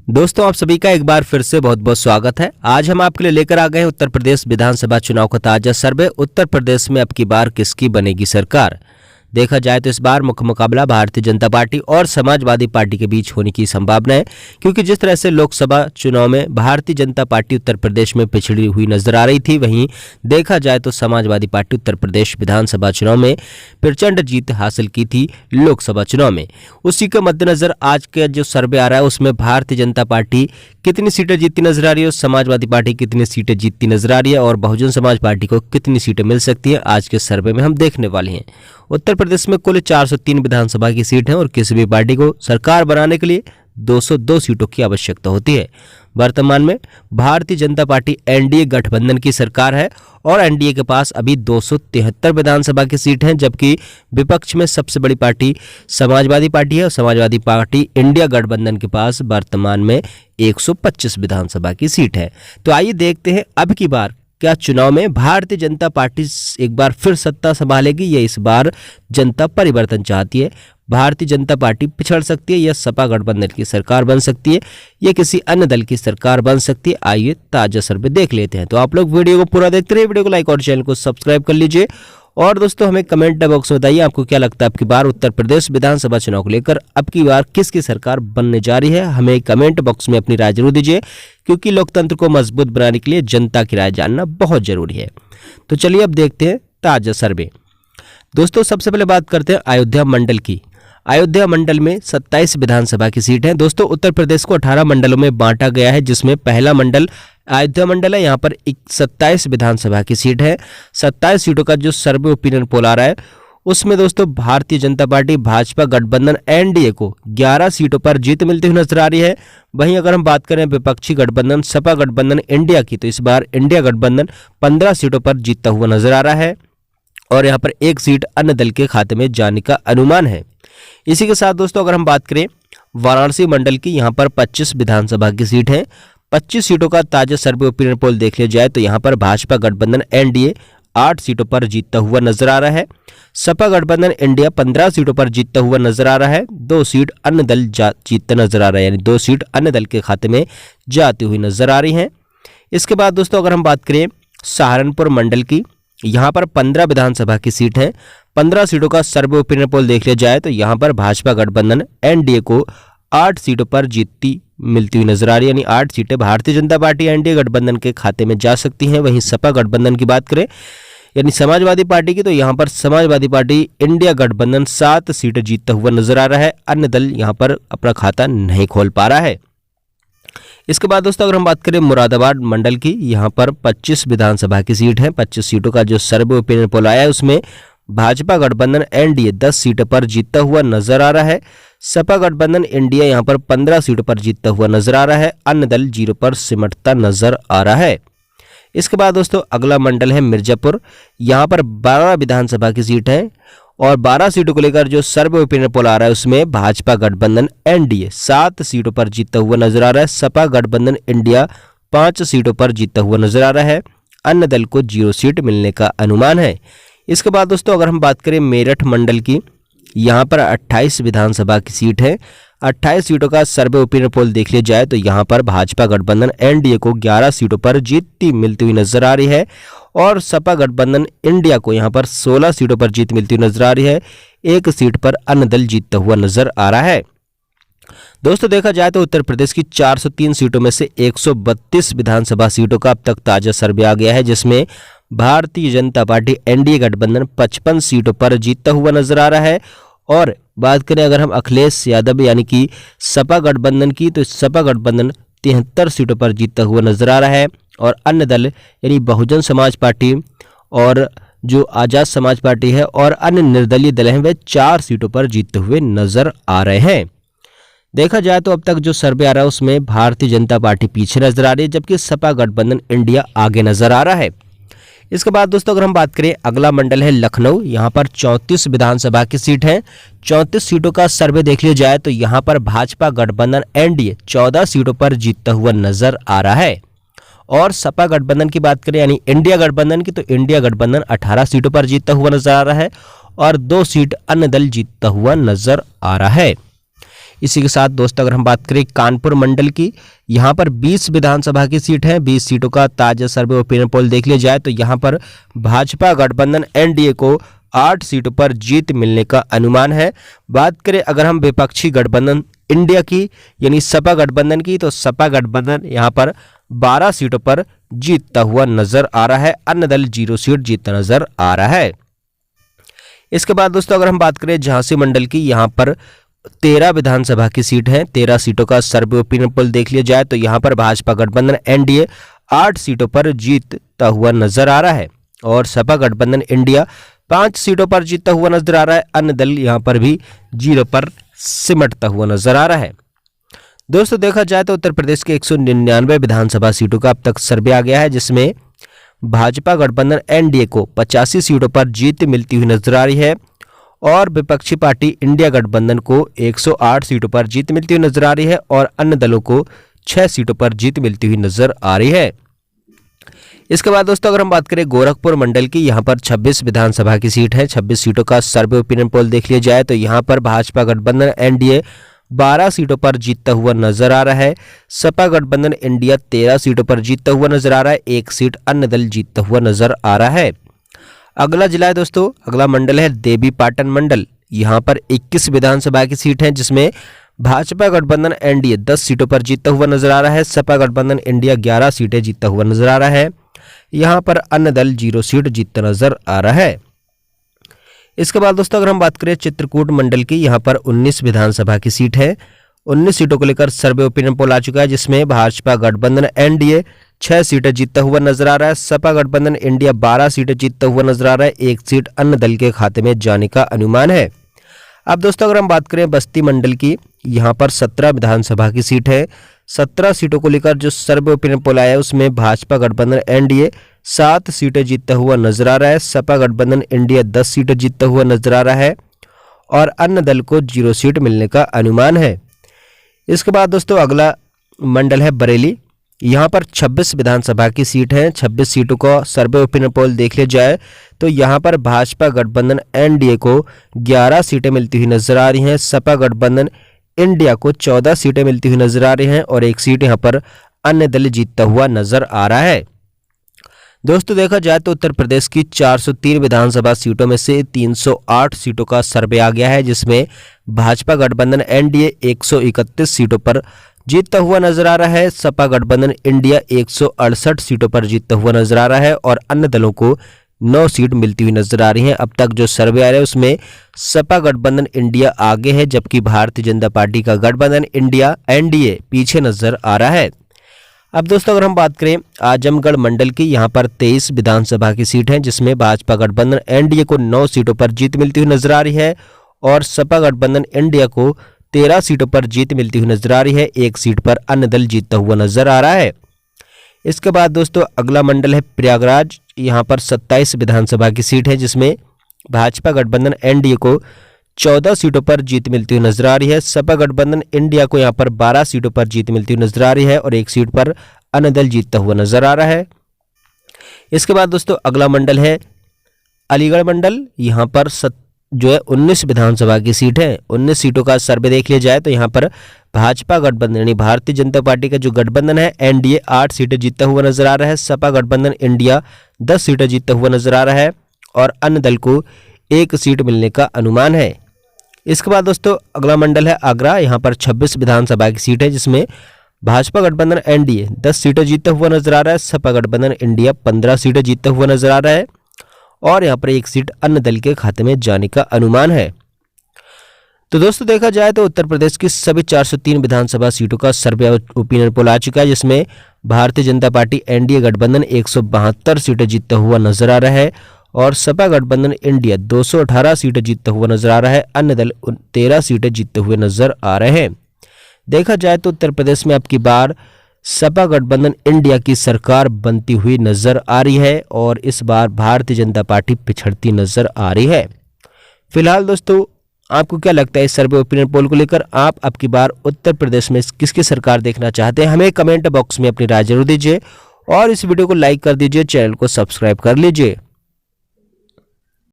दोस्तों आप सभी का एक बार फिर से बहुत बहुत स्वागत है। आज हम आपके लिए लेकर आ गए हैं उत्तर प्रदेश विधानसभा चुनाव का ताजा सर्वे। उत्तर प्रदेश में अब की बार किसकी बनेगी सरकार। देखा जाए तो इस बार मुख्य मुकाबला भारतीय जनता पार्टी और समाजवादी पार्टी के बीच होने की संभावना है, क्योंकि जिस तरह से लोकसभा चुनाव में भारतीय जनता पार्टी उत्तर प्रदेश में पिछड़ी हुई नजर आ रही थी, वहीं देखा जाए तो समाजवादी पार्टी उत्तर प्रदेश विधानसभा चुनाव में प्रचंड जीत हासिल की थी लोकसभा चुनाव में। उसी के मद्देनजर आज का जो सर्वे आ रहा है उसमें भारतीय जनता पार्टी कितनी सीटें जीतती नजर आ रही है, समाजवादी पार्टी कितनी सीटें जीतती नजर आ रही है और बहुजन समाज पार्टी को कितनी सीटें मिल सकती है, आज के सर्वे में हम देखने वाले हैं। उत्तर प्रदेश में कुल 403 विधानसभा की सीट है और किसी भी पार्टी को सरकार बनाने के लिए 202 सीटों की आवश्यकता होती है। वर्तमान में भारतीय जनता पार्टी एनडीए गठबंधन की सरकार है और एनडीए के पास अभी 273 विधानसभा की सीट हैं, जबकि विपक्ष में सबसे बड़ी पार्टी समाजवादी पार्टी है और समाजवादी पार्टी इंडिया गठबंधन के पास वर्तमान में 125 विधानसभा की सीट है। तो आइए देखते हैं अब की बार क्या चुनाव में भारतीय जनता पार्टी एक बार फिर सत्ता संभालेगी या इस बार जनता परिवर्तन चाहती है। भारतीय जनता पार्टी पिछड़ सकती है या सपा गठबंधन की सरकार बन सकती है या किसी अन्य दल की सरकार बन सकती है। आइए ताजा सर्वे देख लेते हैं। तो आप लोग वीडियो को पूरा देखते रहिए, वीडियो को लाइक और चैनल को सब्सक्राइब कर लीजिए। और दोस्तों हमें कमेंट बॉक्स में बताइए आपको क्या लगता है अब की बार उत्तर प्रदेश विधानसभा चुनाव को लेकर अब की बार किसकी सरकार बनने जा रही है। हमें कमेंट बॉक्स में अपनी राय जरूर दीजिए, क्योंकि लोकतंत्र को मजबूत बनाने के लिए जनता की राय जानना बहुत जरूरी है। तो चलिए अब देखते हैं ताजा सर्वे। दोस्तों सबसे पहले बात करते हैं अयोध्या मंडल की। अयोध्या मंडल में 27 विधानसभा की सीट है। दोस्तों उत्तर प्रदेश को 18 मंडलों में बांटा गया है, जिसमें पहला मंडल अयोध्या मंडल है। यहाँ पर 27 विधानसभा की सीट है। 27 सीटों का जो सर्वे ओपिनियन पोल आ रहा है उसमें दोस्तों भारतीय जनता पार्टी भाजपा गठबंधन एनडीए को 11 सीटों पर जीत मिलती हुई नजर आ रही है। वहीं अगर हम बात करें विपक्षी गठबंधन सपा गठबंधन इंडिया की, तो इस बार इंडिया गठबंधन 15 सीटों पर जीतता हुआ नजर आ रहा है और यहाँ पर एक सीट अन्य दल के खाते में जाने का अनुमान है। इसी के साथ दोस्तों अगर हम बात करें वाराणसी मंडल की, यहाँ पर 25 विधानसभा की सीट है। 25 सीटों का ताजा सर्वे ओपिनियन पोल देख लिया जाए तो यहाँ पर भाजपा गठबंधन एनडीए 8 सीटों पर जीतता हुआ नजर आ रहा है। सपा गठबंधन इंडिया 15 सीटों पर जीतता हुआ नजर आ रहा है। 2 सीट अन्य दल जीतता नजर आ रहा है, यानी 2 सीट अन्य दल के खाते में जाती हुई नजर आ रही हैं। इसके बाद दोस्तों अगर हम बात करें सहारनपुर मंडल की, यहाँ पर 15 विधानसभा की सीट है। 15 सीटों का सर्वे ओपिनियन पोल देख लिया जाए तो यहाँ पर भाजपा गठबंधन एनडीए को 8 सीटों पर जीतती मिलती हुई नजर आ रही है, यानी 8 सीटें भारतीय जनता पार्टी एनडीए गठबंधन के खाते में जा सकती हैं। वहीं सपा गठबंधन की बात करें यानी समाजवादी पार्टी की, तो यहाँ पर समाजवादी पार्टी इंडिया गठबंधन 7 सीटें जीतता हुआ नजर आ रहा है। अन्य दल यहाँ पर अपना खाता नहीं खोल पा रहा है। इसके बाद दोस्तों अगर हम बात करें मुरादाबाद मंडल की, यहाँ पर 25 विधानसभा की सीट है। 25 सीटों का जो सर्वे ओपिनियन पोल आया है उसमें भाजपा गठबंधन एनडीए 10 सीटों पर जीतता हुआ नजर आ रहा है। सपा गठबंधन इंडिया यहाँ पर 15 सीटों पर जीतता हुआ नजर आ रहा है। अन्य दल 0 पर सिमटता नजर आ रहा है। इसके बाद दोस्तों अगला मंडल है मिर्जापुर, यहाँ पर 12 विधानसभा की सीट है और 12 सीटों को लेकर जो सर्वे ओपिनियन पोल आ रहा है उसमें भाजपा गठबंधन एनडीए 7 सीटों पर जीतता हुआ नजर आ रहा है। सपा गठबंधन इंडिया 5 सीटों पर जीतता हुआ नजर आ रहा है। अन्य दल को 0 सीट मिलने का अनुमान है। इसके बाद दोस्तों अगर हम बात करें मेरठ मंडल की, यहाँ पर 28 विधानसभा की सीट है। 28 सीटों का सर्वे ओपिनियन पोल देख लिया जाए तो यहाँ पर भाजपा गठबंधन एनडीए को 11 सीटों पर जीतती मिलती हुई नजर आ रही है और सपा गठबंधन इंडिया को यहाँ पर 16 सीटों पर जीत मिलती हुई नजर आ रही है। एक सीट पर अन्य दल जीतता हुआ नजर आ रहा है। दोस्तों देखा जाए तो उत्तर प्रदेश की 403 सीटों में से 132 विधानसभा सीटों का अब तक ताजा सर्वे आ गया है, जिसमें भारतीय जनता पार्टी एनडीए गठबंधन 55 सीटों पर जीतता हुआ नजर आ रहा है। और बात करें अगर हम अखिलेश यादव यानी कि सपा गठबंधन की, तो सपा गठबंधन 73 सीटों पर जीतता हुआ नजर आ रहा है और अन्य दल यानी बहुजन समाज पार्टी और जो आजाद समाज पार्टी है और अन्य निर्दलीय दल हैं वे 4 सीटों पर जीतते हुए नजर आ रहे हैं। देखा जाए तो अब तक जो सर्वे आ रहा है उसमें भारतीय जनता पार्टी पीछे नजर आ रही है, जबकि सपा गठबंधन इंडिया आगे नजर आ रहा है। इसके बाद दोस्तों अगर हम बात करें अगला मंडल है लखनऊ, यहाँ पर 34 विधानसभा की सीट है। 34 सीटों का सर्वे देख लिया जाए तो यहाँ पर भाजपा गठबंधन एनडीए 14 सीटों पर जीतता हुआ नजर आ रहा है और सपा गठबंधन की बात करें यानी इंडिया गठबंधन की, तो इंडिया गठबंधन 18 सीटों पर जीतता हुआ नजर आ रहा है और 2 सीट अन्य दल जीतता हुआ नजर आ रहा है। इसी के साथ दोस्तों अगर हम बात करें कानपुर मंडल की, यहाँ पर 20 विधानसभा की सीट है। 20 सीटों का ताजा सर्वे ओपिनियन पोल देख लिया जाए तो यहाँ पर भाजपा गठबंधन एनडीए को 8 सीटों पर जीत मिलने का अनुमान है। बात करें अगर हम विपक्षी गठबंधन इंडिया की यानी सपा गठबंधन की, तो सपा गठबंधन यहाँ पर 12 सीटों पर जीतता हुआ नजर आ रहा है। अन्य दल 0 सीट जीतता नजर आ रहा है। इसके बाद दोस्तों अगर हम बात करें झांसी मंडल की, यहाँ पर 13 विधानसभा की सीट है। 13 सीटों का सर्वे ओपिनियन पोल देख लिया जाए तो यहाँ पर भाजपा गठबंधन एनडीए 8 सीटों पर जीतता हुआ नजर आ रहा है और सपा गठबंधन इंडिया 5 सीटों पर जीतता हुआ नजर आ रहा है। अन्य दल यहाँ पर भी 0 पर सिमटता हुआ नजर आ रहा है। दोस्तों देखा जाए तो उत्तर प्रदेश के 199 विधानसभा सीटों का अब तक सर्वे आ गया है, जिसमें भाजपा गठबंधन एनडीए को 85 सीटों पर जीत मिलती हुई नजर आ रही है और विपक्षी पार्टी इंडिया गठबंधन को 108 सीटों पर जीत मिलती हुई नजर आ रही है और अन्य दलों को 6 सीटों पर जीत मिलती हुई नजर आ रही है। इसके बाद दोस्तों अगर हम बात करें गोरखपुर मंडल की, यहाँ पर 26 विधानसभा की सीट है। 26 सीटों का सर्वे ओपिनियन पोल देख लिया जाए तो यहाँ पर भाजपा गठबंधन एनडीए 12 सीटों पर जीतता हुआ नजर आ रहा है। सपा गठबंधन इंडिया 13 सीटों पर जीतता हुआ नजर आ रहा है। 1 सीट अन्य दल जीतता हुआ नजर आ रहा है। अगला जिला है दोस्तों, अगला मंडल है देवी पाटन मंडल। यहाँ पर 21 विधानसभा की सीट है, जिसमें भाजपा गठबंधन एनडीए 10 सीटों पर जीतता हुआ नजर आ रहा है। सपा गठबंधन इंडिया 11 सीटें जीतता हुआ नजर आ रहा है। यहाँ पर अन्य दल 0 सीट जीतता नजर आ रहा है। इसके बाद दोस्तों अगर हम बात करें चित्रकूट मंडल की, यहाँ पर 19 विधानसभा की सीट है। 19 सीटों को लेकर सर्वे ओपिनियन पोल आ चुका है, जिसमें भाजपा गठबंधन एनडीए 6 सीटें जीतता हुआ नजर आ रहा है। सपा गठबंधन इंडिया 12 सीटें जीतता हुआ नजर आ रहा है। 1 सीट अन्य दल के खाते में जाने का अनुमान है। अब दोस्तों अगर हम बात करें बस्ती मंडल की, यहाँ पर 17 विधानसभा की सीट है। 17 सीटों को लेकर जो सर्वे ओपिनियन पोल आया है उसमें भाजपा गठबंधन एनडीए 7 सीटें जीतता हुआ नजर आ रहा है। सपा गठबंधन इंडिया 10 सीटें जीतता हुआ नजर आ रहा है और अन्य दल को 0 सीट मिलने का अनुमान है। इसके बाद दोस्तों अगला मंडल है बरेली। यहाँ पर 26 विधानसभा की सीट है। 26 सीटों का सर्वे ओपिनियन पोल देख लिया जाए तो यहाँ पर भाजपा गठबंधन एनडीए को 11 सीटें मिलती हुई नजर आ रही हैं। सपा गठबंधन इंडिया को 14 सीटें मिलती हुई नजर आ रही हैं और 1 सीट यहाँ पर अन्य दल जीतता हुआ नजर आ रहा है। दोस्तों देखा जाए तो उत्तर प्रदेश की 403 विधानसभा सीटों में से 308 सीटों का सर्वे आ गया है, जिसमें भाजपा गठबंधन एनडीए 131 सीटों पर जीतता हुआ नजर आ रहा है। सपा गठबंधन इंडिया 168 सीटों पर जीतता हुआ नजर आ रहा है और अन्य दलों को 9 सीट मिलती हुई नजर आ रही हैं। अब तक जो सर्वे आ रहे हैं उसमें सपा गठबंधन इंडिया आगे है, जबकि भारतीय जनता पार्टी का गठबंधन इंडिया एनडीए पीछे नजर आ रहा है। अब दोस्तों अगर हम बात करें आजमगढ़ मंडल की, यहाँ पर 23 विधानसभा की सीट है, जिसमें भाजपा गठबंधन एनडीए को 9 सीटों पर जीत मिलती हुई नजर आ रही है और सपा गठबंधन इंडिया को 13 सीटों पर जीत मिलती हुई नजर आ रही है। 1 सीट पर अन्य दल जीतता हुआ नजर आ रहा है। इसके बाद दोस्तों अगला मंडल है प्रयागराज। यहाँ पर 27 विधानसभा की सीट है, जिसमें भाजपा गठबंधन एनडीए को 14 सीटों पर जीत मिलती हुई नजर आ रही है। सपा गठबंधन इंडिया को यहाँ पर 12 सीटों पर जीत मिलती हुई नजर आ रही है और 1 सीट पर अन्य दल जीतता हुआ नजर आ रहा है। इसके बाद दोस्तों अगला मंडल है अलीगढ़ मंडल। यहाँ पर 19 विधानसभा की सीट है। 19 सीटों का सर्वे देख लिया जाए तो यहाँ पर भाजपा गठबंधन यानी भारतीय जनता पार्टी का जो गठबंधन है एनडीए 8 सीटें जीतता हुआ नजर आ रहा है। सपा गठबंधन इंडिया 10 सीटें जीतता हुआ नजर आ रहा है और अन्य दल को 1 सीट मिलने का अनुमान है। इसके बाद दोस्तों अगला मंडल है आगरा। यहाँ पर 26 विधानसभा की सीट है, जिसमें भाजपा गठबंधन एनडीए 10 सीटें जीतता हुआ नजर आ रहा है। सपा गठबंधन इंडिया 15 सीटें जीतता हुआ नजर आ रहा है और यहाँ पर 1 सीट अन्य दल के खाते में जाने का अनुमान है। तो दोस्तों देखा जाए तो उत्तर प्रदेश की सभी 403 विधानसभा सीटों का सर्वे ओपिनियन पोल आ चुका है, जिसमें भारतीय जनता पार्टी एनडीए गठबंधन 172 सीटें जीतता हुआ नजर आ रहा है और सपा गठबंधन इंडिया 218 सीटें जीतता हुआ नजर आ रहा है। अन्य दल 13 सीटें जीतते हुए नजर आ रहे हैं। देखा जाए तो उत्तर प्रदेश में अब की बार सपा गठबंधन इंडिया की सरकार बनती हुई नजर आ रही है और इस बार भारतीय जनता पार्टी पिछड़ती नजर आ रही है। फिलहाल दोस्तों आपको क्या लगता है इस सर्वे ओपिनियन पोल को लेकर? आप अब की बार उत्तर प्रदेश में किसकी सरकार देखना चाहते हैं? हमें कमेंट बॉक्स में अपनी राय जरूर दीजिए और इस वीडियो को लाइक कर दीजिए, चैनल को सब्सक्राइब कर लीजिए।